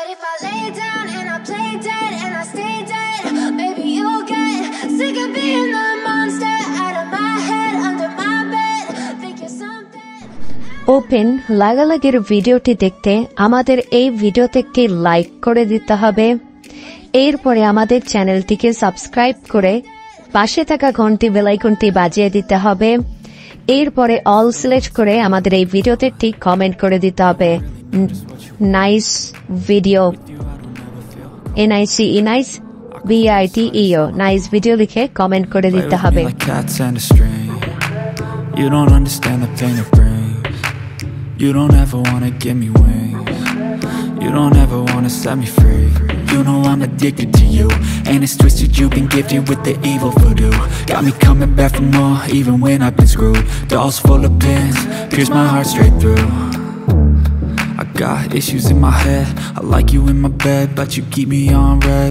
But if I lay down and I play dead and I stay dead, maybe you'll get sick of being the monster out of my head, under my bed. Think you're something. Open লাগালাগির ভিডিওটি দেখতে আমাদের এই ভিডিওতে একটি like করে দিতে হবে। এরপরে আমাদের চ্যানেলটিকে সাবস্ক্রাইব করে পাশে থাকা ঘন্টি বেল আইকনটি বাজিয়ে দিতে হবে। এরপরে অল সিলেক্ট করে আমাদের এই ভিডিওতে একটি কমেন্ট করে দিতে হবে। Nice video, NICE nice BITEO nice video লিখে কমেন্ট করে দিতে হবে। You don't understand the pain it brings. You don't ever wanna give me wings. You don't ever wanna set me free. You know I'm addicted to you, and it's twisted, you've been gifted with the evil voodoo. Got me coming back for more, even when I've been screwed. Dolls full of pins, pierce my heart straight through. I got issues in my head, I like you in my bed, but you keep me on red.